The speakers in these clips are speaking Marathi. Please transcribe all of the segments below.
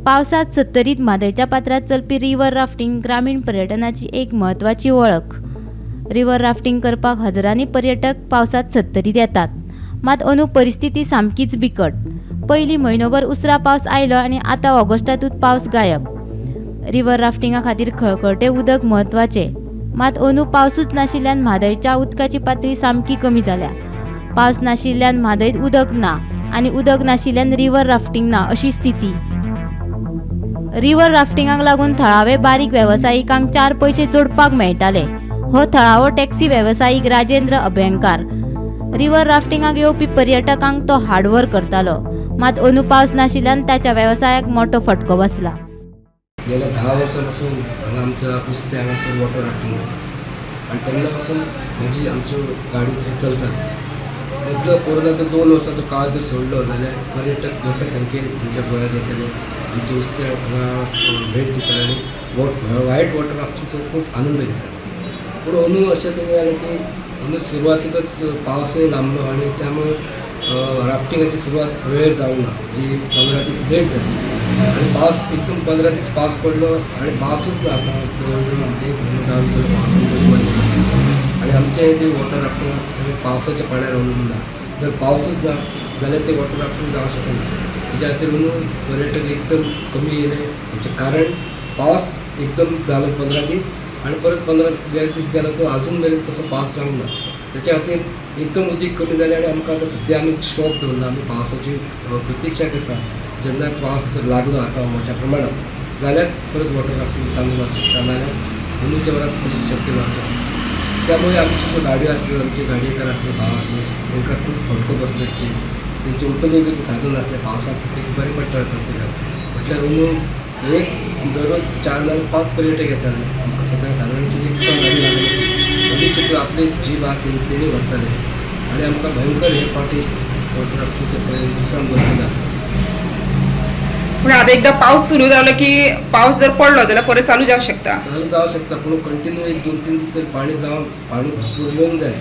पावसात सत्तरीत म्हादयच्या पात्रात चलपी रिव्हर राफ्टिंग ग्रामीण पर्यटनाची एक महत्वाची वळख। रिव्हर राफ्टिंग करपाक हजारांनी पर्यटक पावसात सत्तरीत येतात। मात अंदू परिस्थिती सामकीच बिकट। पयलीं म्हयनोभर उसरा पावस आयलो आनी आतां ऑगस्टांतूच पावस गायब। रिव्हर राफ्टिंगा खातीर खळखळटे उदक म्हत्वाचे, मात अंदू पावसूच नाशिल्ल्यान म्हादयच्या उदकाची पातळी सामकी कमी जाल्या। पावस नाशिल्ल्यान म्हादयत उदक ना आनी उदक नाशिल्ल्यान रिव्हर राफ्टिंग ना अशी स्थिती। रिव्हर राफ्टिंगाक लागून थळावे बारीक वेवसायिकांक 4 पैसे जोडपाक मेळटाले। हो थळावो टॅक्सी वेवसायीक राजेंद्र अभ्यंकर। रिव्हर राफ्टिंगाक येवपी पर्यटकांक तो हार्डवर्क करतालो, मात अंदू पावस नाशिल्ल्यान ताच्या वेवसायाक मोठो फटको बसला। गेल्या 10 वर्सांपासून आमच्या कुस्त्या हांगासर वॉटर राफ्टिंग आणि तेन्नापासून म्हणजे आमच्यो गाडी थंय चलतात। मदलो कोरोनाचो 2 वर्सांचो काळ जर सोडलो जाल्यार पर्यटक मोठ्या संख्येन आमच्या गोंयांत येतले, आमच्या उस्त्या हांगा भेट दितात आनी वायट वॉटर राफ्टिंगचो खूब आनंद घेतात। पूण अंदू अशें कितें जालें की अंदू सुरवातीकच पावसय लांबलो आनी त्यामुळे राफ्टिंगाची सुरवात वेळेर जावंक ना, जी 15 दीस लेट जाली आनी पावस एकदम 15 दीस पावस पडलो आनी पावसूच ना। आतां जवळ एक म्हयनो जावन पावसान बरी बंद आनी आमचें जे वॉटर राफ्टिंग सगळें पावसाच्या पाण्यार अवलंबून आसा। जर पावसूच ना जाल्यार ते वॉटर राफ्टिंग जावंक शकना। तेच्या खातीर अंदू पर्यटक एकदम कमी येयले। हेचें कारण पावस एकदम जालो 15 दीस आनी परत 15 दीस गेलो तो अजून मेरेन तसो पावस जावंक ना। तेच्या खातीर एकदम उदीक कमी जालें आनी आमकां आतां सद्या आमी स्टॉप दवरला। आमी पावसाची प्रतीक्षा करता। जेन्ना पावस जर लागलो आतां मोठ्या प्रमाणांत जाल्यार परत वॉटर राफ्टिंग चालू जावंक शकता, नाल्यार अंदूच्या वरास कशें शक्य जावचें ना। त्यामुळे आमच्यो ज्यो गाडयो आसल्यो, आमचे गाडयेकार आसले भाव आसले, तांकां खूब फटको बसलो। तेंचे उपजीविकेचें साधन आसलें पावसाक एक बरें पडटा म्हटल्यार अंदू एक दररोज 4 ना 5 पर्यटक येताले। आमकां सगळ्यांक सादारणची एक गाडी लागली आनी आपले जीव आसा तेणी व्हरताले आनी आमकां भयंकर हे फावटी वॉटर राफ्टिंगचे नुकसान बसलेलें आसा। पण आता एकदा पाऊस सुरू जालो की पाऊस जर पडलो जाल्यार परत चालू जावंक शकता। चालू जावंक शकता, पूण कंटिन्यू एक 2-3 दीस जर पाणी भरपूर येवंक जाय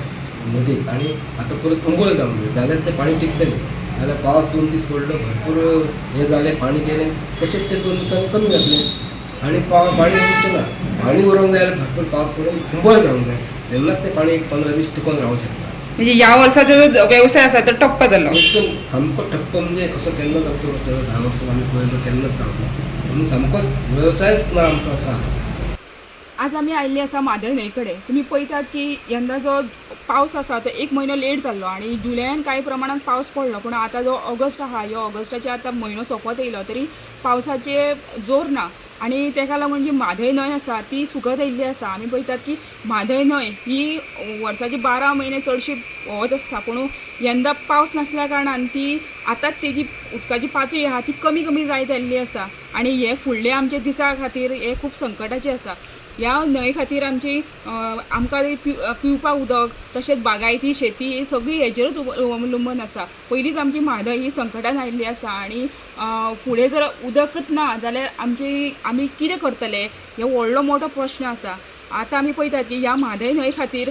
नदीक आनी आतां परत उंबळ जावंक जाय जाल्यार तें पाणी टिकतलें। जाल्यार पावस 2 दीस पडलो, भरपूर हें जालें, पाणी गेलें, तशेंच तें 2 दिसांनी कमी जातलें आनी पाणी उरचें ना। पाणी उरोंक जाय जाल्यार भरपूर पावस पडून उंबळ जावंक जाय, तेन्नाच तें पाणी 15 दीस टिकून रावंक शकता। म्हणजे ह्या वर्साचो जो व्यवसाय आसा तो ठप्प जालो। एकदम सामको ठप्प म्हणजे असो केन्नाच आमचो वर्सां 10 वर्सां आमी पळयलो केन्नाच जावंक ना। म्हणून सामकोच वेवसायच ना आमकां असो आसा। आज आमी आयिल्ली आसा म्हादय न्हंय कडेन। तुमी पळयतात की यंदा जो पावस आसा तो 1 म्हयनो लेट जाल्लो आनी जुलयान कांय प्रमाणात पावस पडलो, पूण आतां जो ऑगस्ट आहा ह्यो ऑगस्टाचे आतां म्हयनो सोंपत येयलो तरी पावसाचे जोर ना आनी तेका लागून जी म्हादय न्हंय आसा ती सुकत येयल्ली आसा। आमी पळयतात की म्हादय न्हंय ही वर्साचे 12 म्हयने चडशी व्हांवत आसता, पूण यंदा पावस नासल्या कारणान ती आतांच तेजी उदकाची पातळी आहा ती कमी कमी जायत आयिल्ली आसा आनी हे फुडले आमचे दिसा खातीर हे खूब संकटाचें आसा। ह्या न्हंये खातीर आमची आमकां पिवपाक उदक तशेंच बागायती शेती ही सगळी हेजेरूच अवलंबून आसा। पयलींच आमची म्हादय ही संकटान आयिल्ली आसा आनी फुडें जर उदकच ना जाल्यार आमी कितें करतले हो व्हडलो मोठो प्रश्न आसा। आतां आमी पळयतात की ह्या म्हादय न्हंये खातीर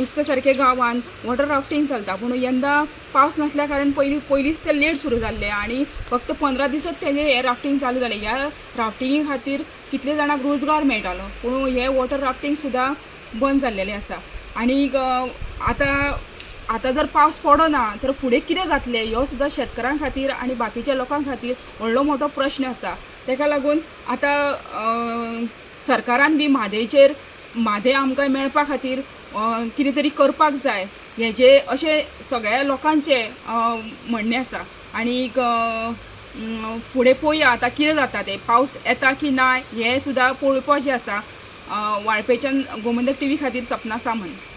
उस्ते सारके गांवांत वॉटर राफ्टिंग चलता, पूण यंदा पावस नासल्या कारण पयलींच तें लेट सुरू जाल्लें आनी फक्त 15 दिसच तेजें हें राफ्टिंग चालू जालें। ह्या राफ्टिंगे खातीर कितले जाणांक रोजगार मेळटालो, पूण हें वॉटर राफ्टिंग सुद्दां बंद जाल्लेलें आसा। आनीक आतां जर पावस पडना तर फुडें कितें जातलें ह्यो सुद्दां शेतकारां खातीर आनी बाकीच्या लोकां खातीर व्हडलो मोठो प्रश्न आसा। तेका लागून आतां सरकारान बी म्हादय आमकां मेळपा खातीर कितें तरी करपाक जाय हेजे अशें सगळ्या लोकांचें म्हणणें आसा। आनीक फुडें पळोवया आतां कितें जाता तें, पावस येता की ना हें सुद्दां पळोवपाचें आसा। वाळपेच्यान गोमंतक TV खातीर सपना सामंत।